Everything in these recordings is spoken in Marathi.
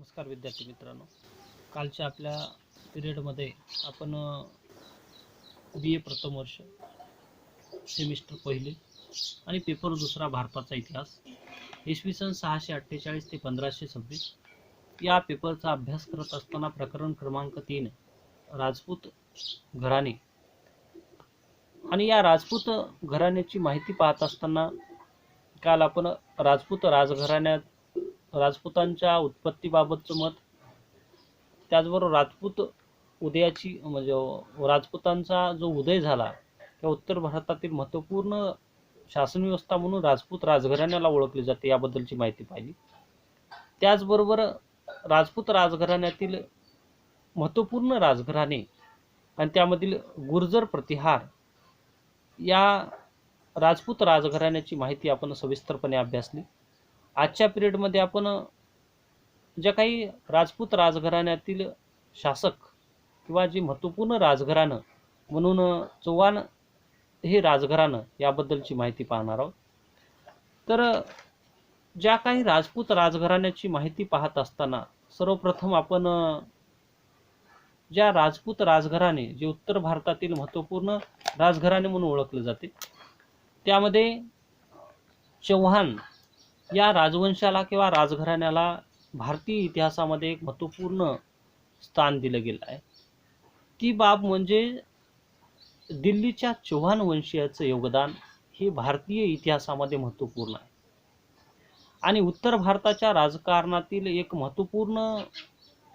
नमस्कार विद्यार्थी मित्रांनो, कालच्या आपल्या पिरियडमध्ये आपण BA प्रथम वर्ष सेमिस्टर पहिले आणि पेपर दुसरा भारताचा इतिहास इसवी सन 648 ते 1526 या पेपरचा अभ्यास करत असताना प्रकरण क्रमांक 3 राजपूत घराणे आणि या राजपूत घराण्याची माहिती पाहत असताना काल आपण राजपूत राजपुतांच्या उत्पत्तीबाबतचं मत, त्याचबरोबर राजपूत उदयाची म्हणजे राजपुतांचा जो उदय झाला त्या उत्तर भारतातील महत्त्वपूर्ण शासन व्यवस्था म्हणून राजपूत राजघराण्याला ओळखले जाते याबद्दलची माहिती पाहिली। त्याचबरोबर राजपूत राजघराण्यातील महत्त्वपूर्ण राजघराणे आणि त्यामधील गुर्जर प्रतिहार या राजपूत राजघराण्याची माहिती आपण सविस्तरपणे अभ्यासली। आजच्या पिरियडमध्ये आपण ज्या काही राजपूत राजघराण्यातील शासक किंवा जे महत्त्वपूर्ण राजघराणं म्हणून चव्हाण हे राजघराणं याबद्दलची माहिती पाहणार आहोत। तर ज्या काही राजपूत राजघराण्याची माहिती पाहत असताना सर्वप्रथम आपण ज्या राजपूत राजघराणे जे उत्तर भारतातील महत्त्वपूर्ण राजघराणे म्हणून ओळखले जाते त्यामध्ये चव्हाण या राजवंशाला किंवा राजघराण्याला भारतीय इतिहासामध्ये एक महत्त्वपूर्ण स्थान दिलं गेलं आहे। ती बाब म्हणजे दिल्लीच्या चव्हाण वंशीयाचं योगदान हे भारतीय इतिहासामध्ये महत्त्वपूर्ण आहे आणि उत्तर भारताच्या राजकारणातील एक महत्त्वपूर्ण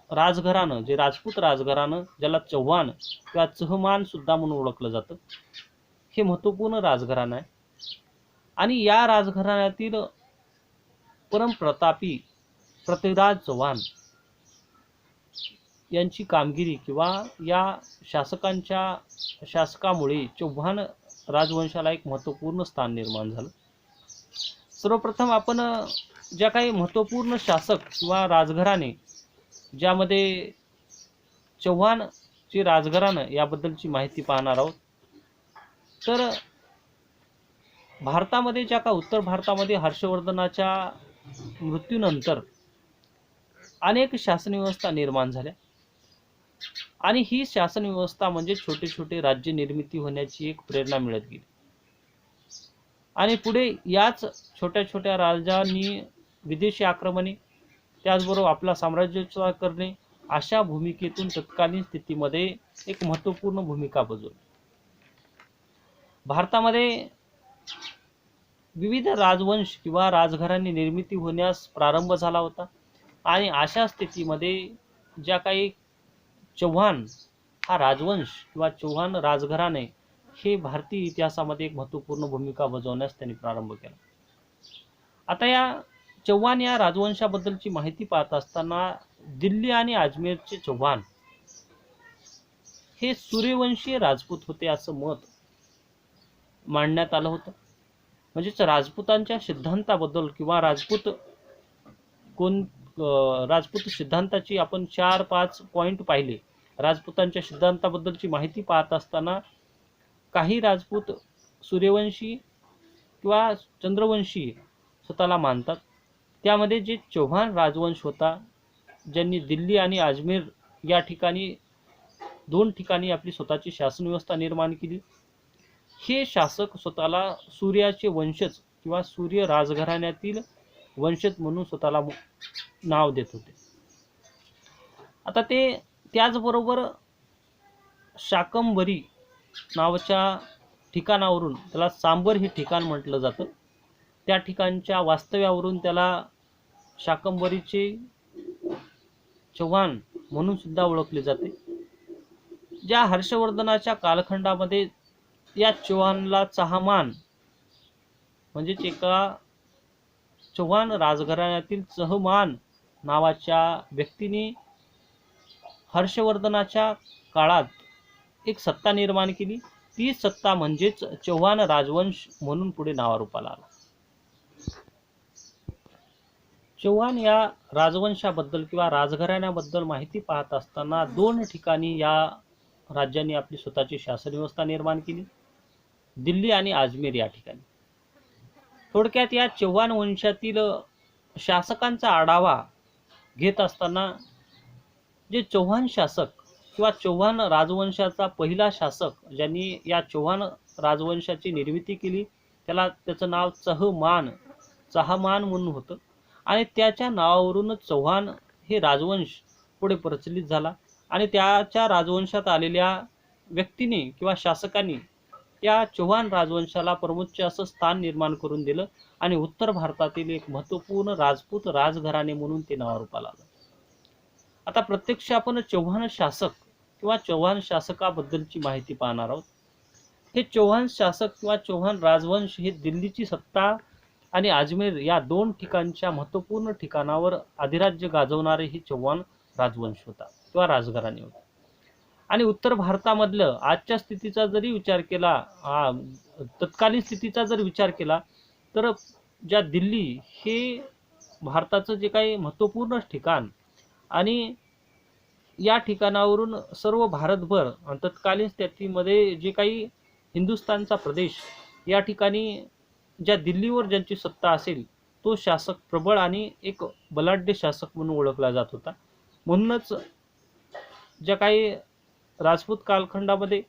राजघराणं जे राजपूत राजघराणं ज्याला चव्हाण किंवा चहमान सुद्धा म्हणून ओळखलं जातं हे महत्त्वपूर्ण राजघराणं आहे आणि या राजघराण्यातील परमप्रतापी पृथ्वीराज चव्हाण यांची कामगिरी किंवा या शासकामुळे चव्हाण राजवंशाला एक महत्त्वपूर्ण स्थान निर्माण झालं। सर्वप्रथम आपण ज्या काही महत्त्वपूर्ण शासक किंवा राजघराणे ज्यामध्ये चव्हाणचे राजघराणं याबद्दलची माहिती पाहणार आहोत। तर भारतामध्ये ज्या का उत्तर भारतामध्ये हर्षवर्धनाच्या मृत्यूनंतर अनेक शासन व्यवस्था निर्माण झाल्या आणि ही शासन व्यवस्था म्हणजे छोटे छोटे राज्य निर्मिती होण्याची एक प्रेरणा मिळत गेली आणि पुढे याच छोट्या छोट्या राज्यांनी विदेशी आक्रमणे त्याचबरोबर आपला साम्राज्यविस्तार करणे अशा भूमिकेतून तत्कालीन स्थितीमध्ये एक महत्त्वपूर्ण भूमिका बजावली। भारतामध्ये विविध राजवंश किंवा राजघराणी निर्मिती होण्यास प्रारंभ झाला होता आणि अशा स्थितीमध्ये ज्या काही चव्हाण हा राजवंश किंवा चव्हाण राजघराणे हे भारतीय इतिहासामध्ये एक महत्त्वपूर्ण भूमिका बजावण्यास त्यांनी प्रारंभ केला। आता या चव्हाण या राजवंशाबद्दलची माहिती पाहत असताना दिल्ली आणि अजमेरचे चव्हाण हे सूर्यवंशीय राजपूत होते असं मत मांडण्यात आलं होतं। म्हणजेच राजपूतांच्या सिद्धांताबद्दल किंवा राजपूत सिद्धांताची आपण 4-5 पॉइंट पाहिले। राजपूतांच्या सिद्धांताबद्दलची माहिती पाहत असताना काही राजपूत सूर्यवंशी किंवा चंद्रवंशी स्वतःला मानतात। त्यामध्ये जे चव्हाण राजवंश होता ज्यांनी दिल्ली आणि अजमेर या ठिकाणी 2 ठिकाणी आपली स्वतःची शासन व्यवस्था निर्माण केली, हे शासक स्वतःला सूर्याचे वंशज किंवा सूर्य राजघराण्यातील वंशज म्हणून स्वतःला नाव देत होते। आता ते त्याचबरोबर शाकंभरी नावाच्या ठिकाणावरून त्याला सांबर हे ठिकाण म्हटलं जातं, त्या ठिकाणच्या वास्तव्यावरून त्याला शाकंभरीचे चव्हाण म्हणून सुद्धा ओळखले जाते। ज्या हर्षवर्धनाच्या कालखंडामध्ये या चव्हाणला चहामान म्हणजेच एका चव्हाण राजघराण्यातील चहमान नावाच्या व्यक्तीने हर्षवर्धनाच्या काळात एक सत्ता निर्माण केली। ती सत्ता म्हणजेच चव्हाण राजवंश म्हणून पुढे नावारूपाला आला। चव्हाण या राजवंशाबद्दल किंवा राजघराण्याबद्दल माहिती पाहत असताना 2 ठिकाणी या राज्यांनी आपली स्वतःची शासन व्यवस्था निर्माण केली, दिल्ली आणि अजमेर या ठिकाणी। थोडक्यात या चव्हाण वंशातील शासकांचा आढावा घेत असताना जे चौहान शासक किंवा चौहान राजवंशाचा पहिला शासक ज्यांनी या चौहान राजवंशाची निर्मिती केली, त्याचं नाव चहामान म्हणून होतं. आणि त्याच्या नावावरूनच चौहान हे राजवंश पुढे प्रचलित झाला. आणि त्याच्या राजवंशात आलेल्या व्यक्तीने किंवा शासकांनी या चौहान राजवंशाला परमोच्च असं स्थान निर्माण करून दिलं आणि उत्तर भारतातील एक महत्त्वपूर्ण राजपूत राजघराणे म्हणून ते नावारूपाला आलं. आता प्रत्यक्ष आपण चौहान शासक किंवा चौहान शासकाबद्दलची माहिती पाहणार आहोत. हे चौहान शासक किंवा चौहान राजवंश हे दिल्लीची सत्ता आणि अजमेर या दोन ठिकाणच्या महत्त्वपूर्ण ठिकाणावर अधिराज्य गाजवणारे हे चौहान राजवंश होता किंवा राजघराणे होता. आणि उत्तर भारतामधलं आजच्या स्थितीचा जरी विचार केला, तत्कालीन स्थितीचा जर विचार केला, तर ज्या दिल्ली हे भारताचं जे काही महत्त्वपूर्ण ठिकाण आणि या ठिकाणावरून सर्व भारतभर तत्कालीन स्थितीमध्ये जे काही हिंदुस्थानचा प्रदेश, या ठिकाणी ज्या दिल्लीवर ज्यांची सत्ता असेल तो शासक प्रबळ आणि एक बलाढ्य शासक म्हणून ओळखला जात होता. म्हणूनच ज्या काही राजपूत कालखंडामध्ये,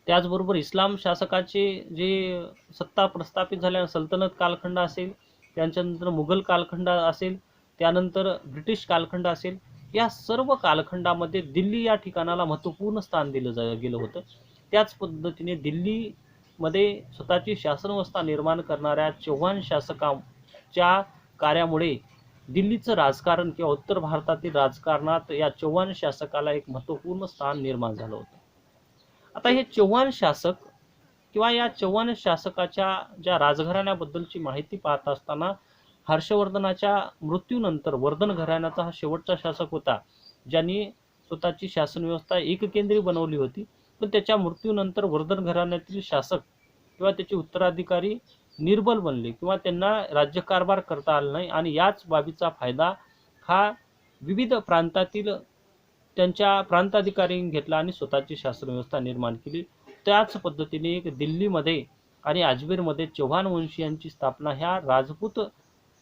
त्याचबरोबर इस्लाम शासकाचे जे सत्ता प्रस्थापित झाल्या सल्तनत कालखंड असेल, त्याच्यानंतर मुघल कालखंड असेल, त्यानंतर ब्रिटिश कालखंड असेल, या सर्व कालखंडामध्ये दिल्ली या ठिकाणाला महत्त्वपूर्ण स्थान दिलं गेलं होतं. त्याच पद्धतीने दिल्लीमध्ये स्वतःची शासनव्यवस्था निर्माण करणाऱ्या चौहान शासकाच्या कार्यामुळे दिल्लीचं राजकारण किंवा उत्तर भारतातील राजकारणात या चौहान शासकाला एक महत्त्वपूर्ण स्थान निर्माण झालं होतं. आता हे चौहान शासक किंवा या चौहान शासकाच्या ज्या राजघराण्याबद्दलची माहिती पाहत असताना, हर्षवर्धनाच्या मृत्यूनंतर वर्धन घराण्याचा हा शेवटचा शासक होता ज्यांनी स्वतःची शासन व्यवस्था एककेंद्री बनवली होती. पण त्याच्या मृत्यूनंतर वर्धन घराण्यातील शासक किंवा त्याचे उत्तराधिकारी निर्बल बनले किंवा त्यांना राज्यकारभार करता आला नाही. आणि याच बाबीचा फायदा हा विविध प्रांतातील त्यांच्या प्रांताधिकाऱ्यांनी घेतला आणि स्वतःची शासन व्यवस्था निर्माण केली. त्याच पद्धतीने एक दिल्लीमध्ये आणि अजमेरमध्ये चौहान वंशीयांची स्थापना ह्या राजपूत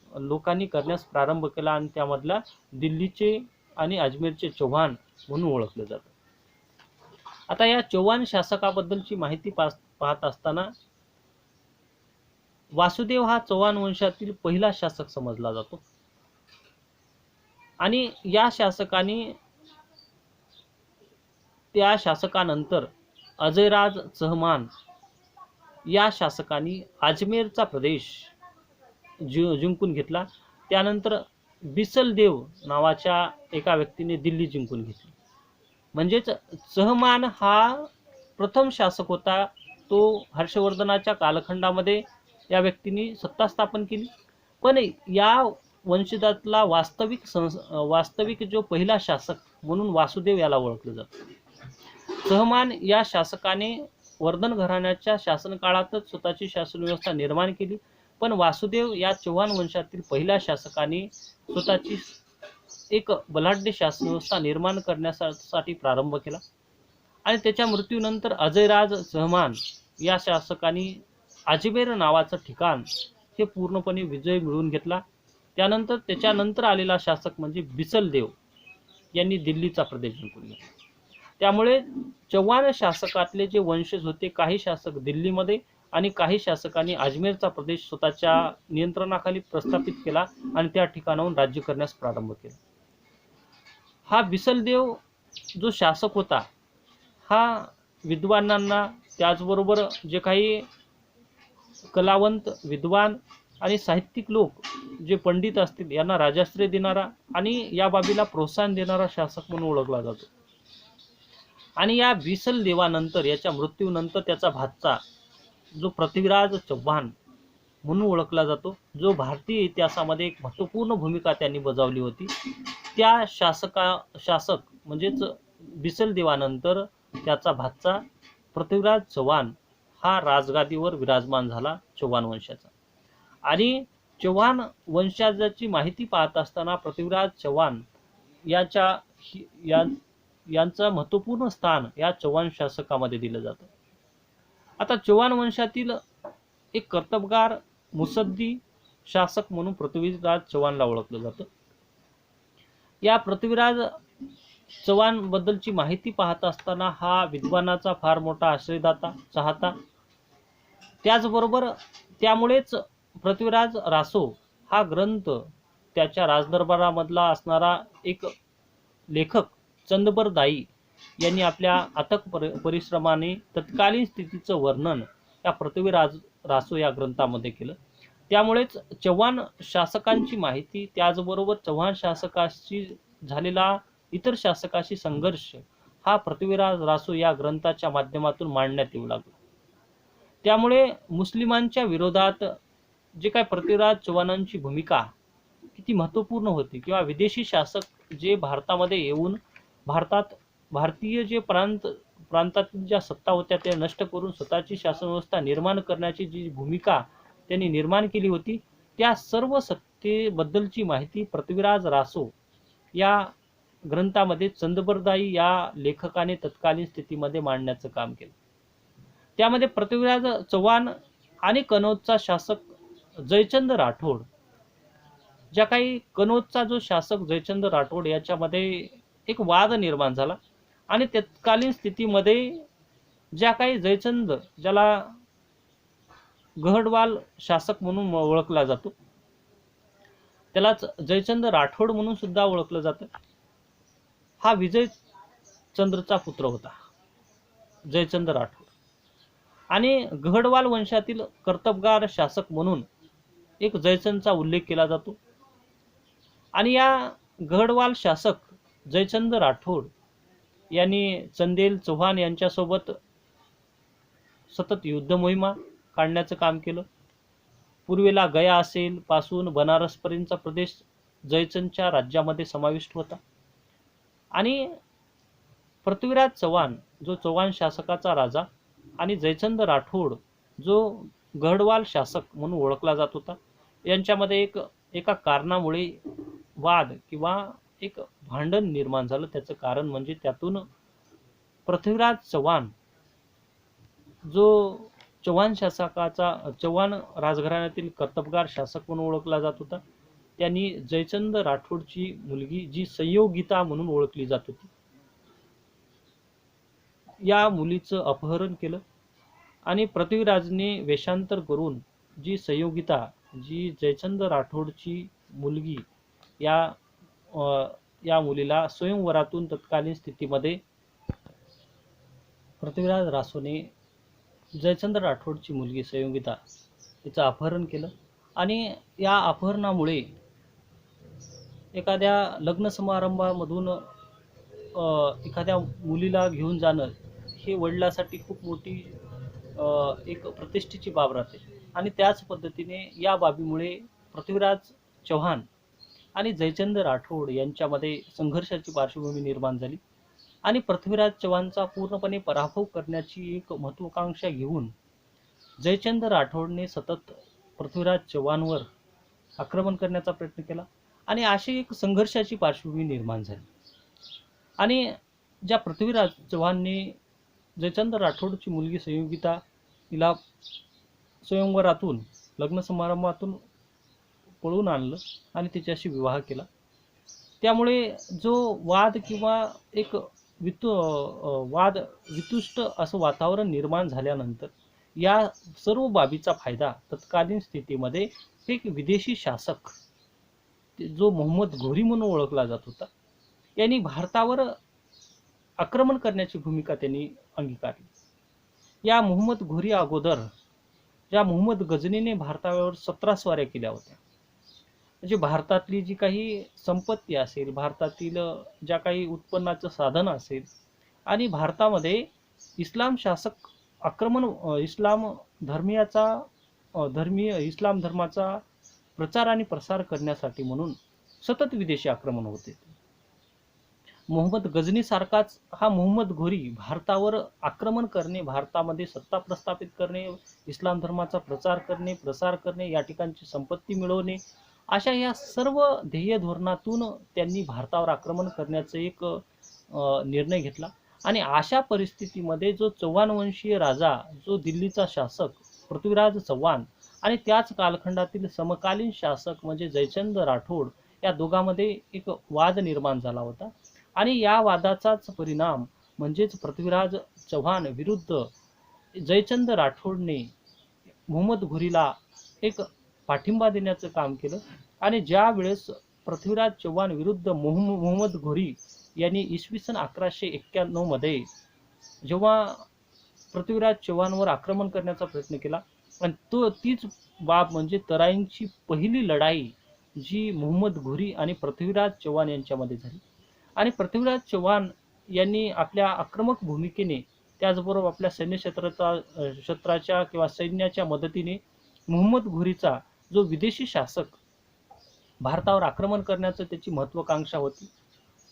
लोकांनी करण्यास प्रारंभ केला आणि त्यामधला दिल्लीचे आणि अजमेरचे चौहान म्हणून ओळखले जातात. आता या चौहान शासकाबद्दलची माहिती पाहत असताना वासुदेव हा चौहान वंशातील पहिला शासक समजला जातो. आणि या शासकाने त्या शासकानंतर अजयराज चहमान या शासकाने अजमेरचा प्रदेश जिंकून घेतला. त्यानंतर बिसलदेव नावाच्या एका व्यक्तीने दिल्ली जिंकून घेतली. म्हणजेच चहमान हा प्रथम शासक होता. तो हर्षवर्धनाच्या कालखंडामध्ये या व्यक्तीने सत्ता स्थापन केली. पण या वंशजातला वास्तविक जो पहिला शासक म्हणून वासुदेव याला ओळखलं जातं. चहमान या शासकाने वर्धन घराण्याच्या शासन काळातच स्वतःची शासन व्यवस्था निर्माण केली. पण वासुदेव या चौहान वंशातील पहिल्या शासकाने स्वतःची एक बलाढ्य शासन व्यवस्था निर्माण करण्यासाठी प्रारंभ केला. आणि त्याच्या मृत्यूनंतर अजयराज चहमान या शासकाने अजमेर नावाचं ठिकाण हे पूर्णपणे विजय मिळवून घेतला. त्यानंतर त्याच्यानंतर आलेला शासक म्हणजे बिसलदेव यांनी दिल्लीचा प्रदेश जिंकून घेतला. त्यामुळे चौहान शासकातले जे वंशज होते, काही शासक दिल्लीमध्ये आणि काही शासकांनी अजमेरचा प्रदेश स्वतःच्या नियंत्रणाखाली प्रस्थापित केला आणि त्या ठिकाणाहून राज्य करण्यास प्रारंभ केला. हा बिसलदेव जो शासक होता हा विद्वानांना, त्याचबरोबर जे काही कलावंत, विद्वान आणि साहित्यिक लोक जे पंडित असतील यांना राजाश्रय देणारा आणि या बाबीला प्रोत्साहन देणारा शासक म्हणून ओळखला जातो. आणि या बिसलदेवानंतर, याच्या मृत्यूनंतर त्याचा भाचा जो पृथ्वीराज चौहान म्हणून ओळखला जातो, जो भारतीय इतिहासामध्ये एक महत्त्वपूर्ण भूमिका त्यांनी बजावली होती, त्या शासक म्हणजेच बिसलदेवानंतर त्याचा भाचा पृथ्वीराज चौहान हा राजगादीवर विराजमान झाला चौहान वंशाचा. आणि चौहान वंशाची माहिती पाहत असताना पृथ्वीराज चौहान यांचं महत्त्वपूर्ण स्थान या चौहान शासकामध्ये दिलं जातं. आता चौहान वंशातील एक कर्तबगार मुत्सद्दी शासक म्हणून पृथ्वीराज चौहानला ओळखलं जातं. या पृथ्वीराज चव्हाण बद्दलची माहिती पाहत असताना हा विद्वानाचा फार मोठा आश्रयदाता चाहता, त्याचबरोबर त्यामुळेच पृथ्वीराज रासो हा ग्रंथ त्याच्या राजदरबारामधला असणारा एक लेखक चंदबर दाई यांनी आपल्या अथक परिश्रमाने तत्कालीन स्थितीचं वर्णन या पृथ्वीराज रासो या ग्रंथामध्ये केलं. त्यामुळेच चव्हाण शासकांची माहिती, त्याचबरोबर चव्हाण शासकाशी झालेला इतर शासकाशी संघर्ष हा पृथ्वीराज रासो या ग्रंथाच्या माध्यमातून मांडण्यात येऊ लागला. त्यामुळे मुस्लिमांच्या विरोधात जे काय पृथ्वीराज चव्हाणांची भूमिका किती महत्त्वपूर्ण होती, किंवा विदेशी शासक जे भारतामध्ये येऊन भारतीय जे प्रांतातील ज्या सत्ता होत्या त्या नष्ट करून स्वतःची शासन व्यवस्था निर्माण करण्याची जी भूमिका त्यांनी निर्माण केली होती, त्या सर्व सत्तेबद्दलची माहिती पृथ्वीराज रासो या ग्रंथामध्ये चंदबरदाई या लेखकाने तत्कालीन स्थितीमध्ये मांडण्याचं काम केलं. त्यामध्ये पृथ्वीराज चव्हाण आणि कनौजचा शासक जयचंद राठोड, ज्या काही कनौजचा जो शासक जयचंद राठोड याच्यामध्ये एक वाद निर्माण झाला, आणि तत्कालीन स्थितीमध्ये ज्या काही जयचंद, ज्याला गहडवाल शासक म्हणून ओळखला जातो, त्यालाच जयचंद राठोड म्हणून सुद्धा ओळखलं जातं, हा विजयचंद्रचा पुत्र होता जयचंद राठोड. आणि गहडवाल वंशातील कर्तबगार शासक म्हणून एक जयचंदचा उल्लेख केला जातो. आणि या गहडवाल शासक जयचंद राठोड यांनी चंदेल चव्हाण यांच्यासोबत सतत युद्ध मोहिमा काढण्याचं काम केलं. पूर्वेला गया असेल पासून बनारसपर्यंतचा प्रदेश जयचंदच्या राज्यामध्ये समाविष्ट होता. आणि पृथ्वीराज चव्हाण जो चव्हाण शासकाचा राजा आणि जयचंद राठोड जो गहडवाल शासक म्हणून ओळखला जात होता, यांच्यामध्ये एका कारणामुळे वाद किंवा एक भांडण निर्माण झालं. त्याचं कारण म्हणजे त्यातून पृथ्वीराज चव्हाण जो चव्हाण राजघराण्यातील कर्तबगार शासक म्हणून ओळखला जात होता, त्यांनी जयचंद राठोडची मुलगी जी संयोगिता म्हणून ओळखली जात होती, या मुलीचं अपहरण केलं. आणि पृथ्वीराजने वेषांतर करून जी संयोगिता, जी जयचंद राठोडची मुलगी, या मुलीला स्वयंवरातून तत्कालीन स्थितीमध्ये पृथ्वीराज रासोने जयचंद राठोडची मुलगी संयोगिता तिचं अपहरण केलं. आणि या अपहरणामुळे एखाद्या लग्न समारंभामधून एखाद्या मुलीला घेऊन जाणं हे वडिलांसाठी खूप मोठी एक प्रतिष्ठेची बाब राहते. आणि त्याच पद्धतीने या बाबीमुळे पृथ्वीराज चव्हाण आणि जयचंद राठोड यांच्यामध्ये संघर्षाची पार्श्वभूमी निर्माण झाली. आणि पृथ्वीराज चव्हाणचा पूर्णपणे पराभव करण्याची एक महत्त्वाकांक्षा घेऊन जयचंद राठोडने सतत पृथ्वीराज चव्हाणवर आक्रमण करण्याचा प्रयत्न केला. आणि अशी एक संघर्षाची पार्श्वभूमी निर्माण झाली. आणि ज्या पृथ्वीराज चव्हाणने जयचंद राठोडची मुलगी संयोगिता हिला स्वयंवरातून लग्न समारंभातून पळवून आणलं आणि तिच्याशी विवाह केला, त्यामुळे जो वाद किंवा एक वितुष्ट असं वातावरण निर्माण झाल्यानंतर या सर्व बाबीचा फायदा तत्कालीन स्थितीमध्ये एक विदेशी शासक जो मोहम्मद घोरी म्हणून ओळखला जात होता, यांनी भारतावर आक्रमण करण्याची भूमिका त्यांनी अंगीकारली. या मोहम्मद घोरी अगोदर ज्या मोहम्मद गजनीने भारतावर 17 स्वाऱ्या केल्या होत्या, म्हणजे भारतातली जी काही संपत्ती असेल, भारतातील ज्या काही उत्पन्नाचं साधन असेल, आणि भारतामध्ये इस्लाम शासक इस्लाम धर्माचा प्रचार आणि प्रसार करण्यासाठी म्हणून सतत विदेशी आक्रमण होते. मोहम्मद गजनी सारखाच हा मोहम्मद घोरी भारतावर आक्रमण करणे, भारतामध्ये सत्ता प्रस्थापित करणे, इस्लाम धर्माचा प्रसार करणे, या ठिकाणची संपत्ती मिळवणे, अशा या सर्व ध्येय धोरणातून त्यांनी भारतावर आक्रमण करण्याचा एक निर्णय घेतला. आणि अशा परिस्थितीमध्ये जो चव्हाण वंशीय राजा, जो दिल्लीचा शासक पृथ्वीराज चव्हाण, आणि त्याच कालखंडातील समकालीन शासक म्हणजे जयचंद राठोड या दोघांमध्ये एक वाद निर्माण झाला होता. आणि या वादाचाच परिणाम म्हणजेच पृथ्वीराज चव्हाण विरुद्ध जयचंद राठोडने मोहम्मद घोरीला एक पाठिंबा देण्याचं काम केलं. आणि ज्या वेळेस पृथ्वीराज चव्हाण विरुद्ध मोहम्मद घोरी यांनी इसवी सन 1191 मध्ये जेव्हा पृथ्वीराज चव्हाणवर आक्रमण करण्याचा प्रयत्न केला, आणि तीच बाब म्हणजे तराईंची पहिली लढाई जी मोहम्मद घोरी आणि पृथ्वीराज चव्हाण यांच्यामध्ये झाली. आणि पृथ्वीराज चव्हाण यांनी आपल्या आक्रमक भूमिकेने, त्याचबरोबर आपल्या क्षेत्राच्या किंवा सैन्याच्या मदतीने मोहम्मद घोरीचा जो विदेशी शासक भारतावर आक्रमण करण्याचं त्याची महत्वाकांक्षा होती,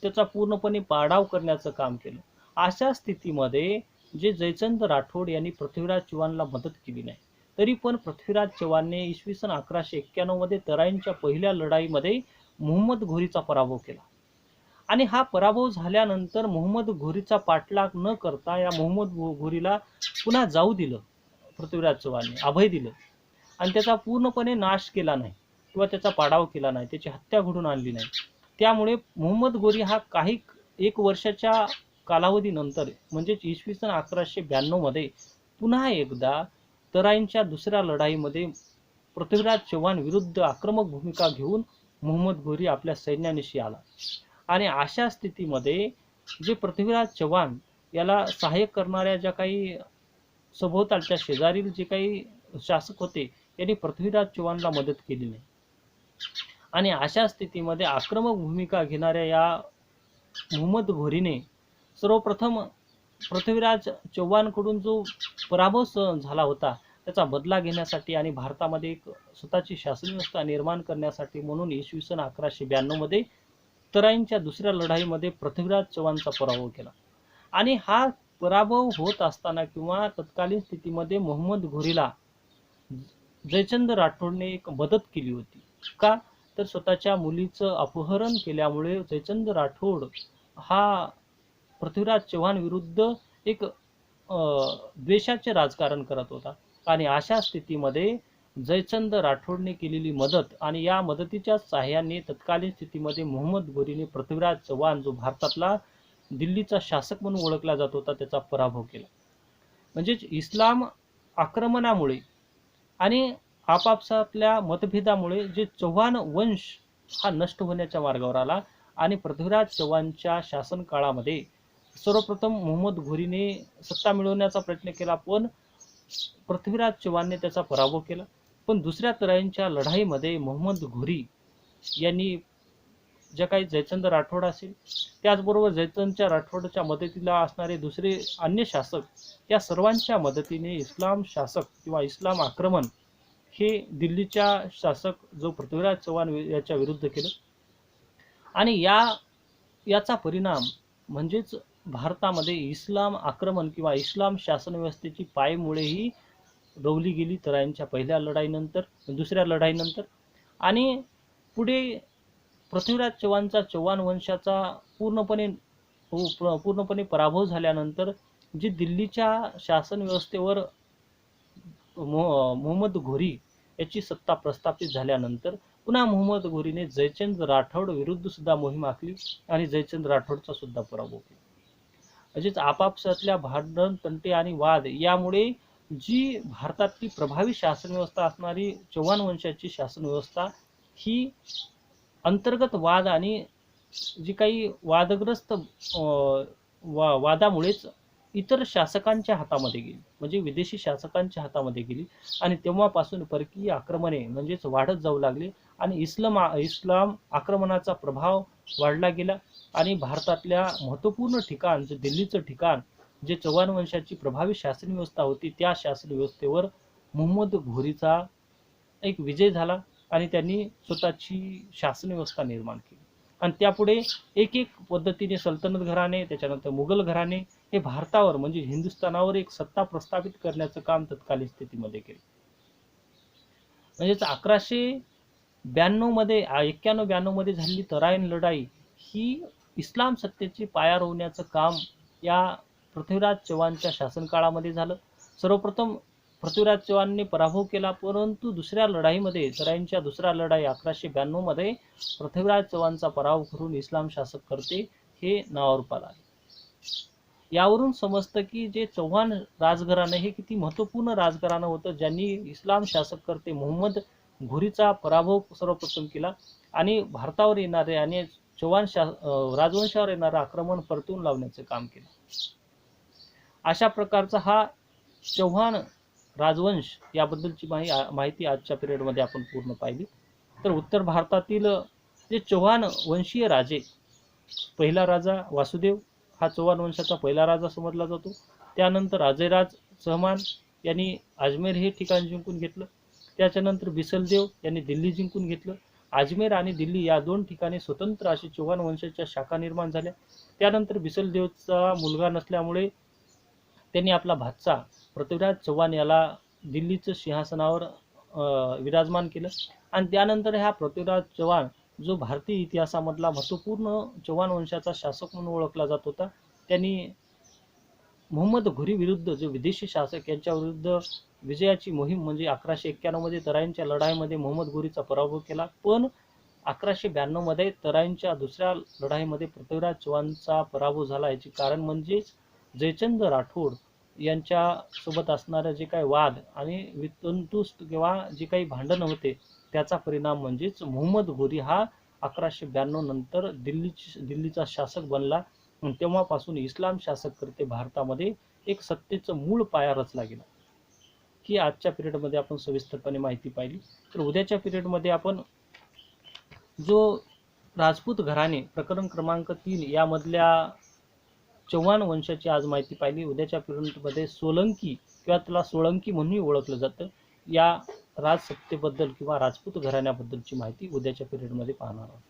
त्याचा पूर्णपणे पाडाव करण्याचं काम केलं. अशा स्थितीमध्ये जे जयचंद राठोड यांनी पृथ्वीराज चव्हाणला मदत केली नाही, तरी पण पृथ्वीराज चव्हाणने इसवी सन 1191 मध्ये तराईंच्या पहिल्या लढाईमध्ये मोहम्मद घोरीचा पराभव केला. आणि हा पराभव झाल्यानंतर मोहम्मद घोरीचा पाठलाग न करता या मोहम्मद घोरीला पुन्हा जाऊ दिलं पृथ्वीराज चव्हाणने, अभय दिलं, आणि त्याचा पूर्णपणे नाश केला नाही किंवा त्याचा पाडाव केला नाही, त्याची हत्या घडून आणली नाही. त्यामुळे मोहम्मद घोरी हा एक वर्षाच्या कालावधीनंतर म्हणजेच इसवी सन 1192 मध्ये पुन्हा एकदा तराईंच्या दुसऱ्या लढाईमध्ये पृथ्वीराज चव्हाण विरुद्ध आक्रमक भूमिका घेऊन मोहम्मद घोरी आपल्या सैन्यानिशी आला. आणि अशा स्थितीमध्ये जे पृथ्वीराज चव्हाण याला सहाय्य करणाऱ्या ज्या काही सभोवतालच्या शेजारील जे काही शासक होते, यांनी पृथ्वीराज चव्हाणला मदत केली नाही. आणि अशा स्थितीमध्ये आक्रमक भूमिका घेणाऱ्या या मोहम्मद घोरीने सर्वप्रथम पृथ्वीराज चव्हाणकडून जो पराभव सहन झाला होता त्याचा बदला घेण्यासाठी आणि भारतामध्ये एक स्वतःची शासन व्यवस्था निर्माण करण्यासाठी म्हणून इसवी सन 1192 मध्ये तराईंच्या दुसऱ्या लढाईमध्ये पृथ्वीराज चव्हाणचा पराभव केला. आणि हा पराभव होत असताना किंवा तत्कालीन स्थितीमध्ये मोहम्मद घोरीला जयचंद राठोडने एक मदत केली होती. का तर स्वतःच्या मुलीचं अपहरण केल्यामुळे जयचंद राठोड हा पृथ्वीराज चव्हाण विरुद्ध एक द्वेषाचे राजकारण करत होता. आणि अशा स्थितीमध्ये जयचंद राठोडने केलेली मदत आणि या मदतीच्या सहाय्याने तत्कालीन स्थितीमध्ये मोहम्मद घोरीने पृथ्वीराज चव्हाण जो भारतातला दिल्लीचा शासक म्हणून ओळखला जात होता त्याचा पराभव केला. म्हणजेच इस्लाम आक्रमणामुळे आणि आपापसातल्या मतभेदामुळे जे चव्हाण वंश हा नष्ट होण्याच्या मार्गावर आला. आणि पृथ्वीराज चव्हाणच्या शासन काळामध्ये सर्वप्रथम मोहम्मद घोरीने सत्ता मिळवण्याचा प्रयत्न केला, पण पृथ्वीराज चव्हाणने त्याचा पराभव केला. पण दुसऱ्या तराईंच्या लढाईमध्ये मोहम्मद घोरी यांनी जे काही जयचंद राठोड असेल, त्याचबरोबर जयचंदच्या राठोडच्या मदतीला असणारे दुसरे अन्य शासक या सर्वांच्या मदतीने इस्लाम शासक किंवा इस्लाम आक्रमण हे दिल्लीच्या शासक जो पृथ्वीराज चव्हाण याच्या विरुद्ध केलं. आणि याचा परिणाम म्हणजेच भारतामध्ये इस्लाम आक्रमण किंवा इस्लाम शासन व्यवस्थेची पायमुळेही रोवली गेली तराईंच्या पहिल्या लढाईनंतर, दुसऱ्या लढाईनंतर. आणि पुढे पृथ्वीराज चव्हाणचा चव्हाण वंशाचा पूर्णपणे पराभव झाल्यानंतर जी दिल्लीच्या शासन व्यवस्थेवर मोहम्मद घोरी याची सत्ता प्रस्थापित झाल्यानंतर पुन्हा मोहम्मद घोरीने जयचंद राठोड विरुद्ध सुद्धा मोहीम आखली आणि जयचंद राठोडचा सुद्धा पराभव केला. म्हणजेच आपापसातल्या भांडण, तंटे आणि वाद यामुळे जी भारतातली प्रभावी शासन व्यवस्था असणारी चव्हाण वंशाची शासन व्यवस्था ही अंतर्गत वाद आणि जी काही वादग्रस्त वादामुळेच इतर शासकांच्या हातामध्ये गेली, म्हणजे विदेशी शासकांच्या हातामध्ये गेली. आणि तेव्हापासून परकीय आक्रमणे म्हणजेच वाढत जाऊ लागली आणि इस्लाम आक्रमणाचा प्रभाव वाढला गेला. आणि भारतातल्या महत्त्वपूर्ण ठिकाण जे दिल्लीचं ठिकाण जे चव्हाण वंशाची प्रभावी शासन व्यवस्था होती त्या शासन व्यवस्थेवर मोहम्मद घोरीचा एक विजय झाला आणि त्यांनी स्वतःची शासन व्यवस्था निर्माण केली. आणि त्यापुढे एक पद्धतीने सल्तनत घराणे, त्याच्यानंतर मुघल घराणे हे भारतावर म्हणजे हिंदुस्थानावर एक सत्ता प्रस्थापित करण्याचं काम तत्कालीन स्थितीमध्ये केलं. म्हणजेच 1191 मध्ये झालेली तराईन लढाई ही इस्लाम सत्तेची पाया रोवण्याचं काम या पृथ्वीराज चव्हाणच्या शासन काळामध्ये झालं. सर्वप्रथम पृथ्वीराज चव्हाणने पराभव केला, परंतु दुसऱ्या लढाईमध्ये तराईंच्या दुसऱ्या लढाई 1192 मध्ये पृथ्वीराज चव्हाणचा पराभव करून इस्लाम शासक कर्ते हे नावारूपास आले. यावरून समजतं की जे चव्हाण राजघराणं हे किती महत्त्वपूर्ण राजघराणं होतं, ज्यांनी इस्लाम शासक कर्ते मोहम्मद घोरीचा पराभव सर्वप्रथम केला आणि भारतावर येणारे आणि चव्हाण राजवंशावर येणारं आक्रमण परतून लावण्याचं काम केलं. अशा प्रकारचा हा चव्हाण राजवंश याबद्दलची माहिती आजच्या पिरियडमध्ये आपण पूर्ण पाहिली. तर उत्तर भारतातील जे चव्हाण वंशीय राजे, पहिला राजा वासुदेव हा चव्हाण वंशाचा पहिला राजा समजला जातो. त्यानंतर अजयराज चव्हाण यांनी अजमेर हे ठिकाण जिंकून घेतलं. त्याच्यानंतर बिसलदेव यांनी दिल्ली जिंकून घेतलं. अजमेर आणि दिल्ली या दोन ठिकाणी स्वतंत्र अशी चव्हाण वंशाच्या शाखा निर्माण झाल्या. त्यानंतर बिसलदेवचा मुलगा नसल्यामुळे त्यांनी आपला भाचा पृथ्वीराज चव्हाण याला दिल्लीचं सिंहासनावर विराजमान केलं आणि त्यानंतर हा पृथ्वीराज चव्हाण जो भारतीय इतिहासामधला महत्त्वपूर्ण चव्हाण वंशाचा शासक म्हणून ओळखला जात होता, त्यांनी मोहम्मद घोरी विरुद्ध जो विदेशी शासक यांच्या विरुद्ध विजयाची मोहीम म्हणजे 1191 मध्ये तराईंच्या लढाईमध्ये मोहम्मद घोरीचा पराभव केला. पण 1192 मध्ये तराईंच्या दुसऱ्या लढाईमध्ये पृथ्वीराज चव्हाणचा पराभव झाला. याचे कारण म्हणजे जयचंद राठोड यांच्या सोबत असणारे जे काही वाद आणि वितंतुस्त किंवा जे काही भांडणं होते त्याचा परिणाम म्हणजेच मोहम्मद घोरी हा 1192 नंतर दिल्लीचा शासक बनला. तेव्हापासून इस्लाम शासक करते भारतामध्ये एक सत्तेचं मूळ पाया रचला गेला. की आजच्या पिरियडमध्ये आपण सविस्तरपणे माहिती पाहिली. तर उद्याच्या पिरियडमध्ये आपण जो राजपूत घराणे प्रकरण क्रमांक 3 यामधल्या चव्हाण वंशाची आज माहिती पाहिली. उद्याच्या पिरियडमध्ये सोलंकी किंवा त्याला सोळंकी म्हणूनही ओळखलं जातं, या राजसत्तेबद्दल किंवा राजपूत घराण्याबद्दलची माहिती उद्याच्या पिरियडमध्ये पाहणार आहोत.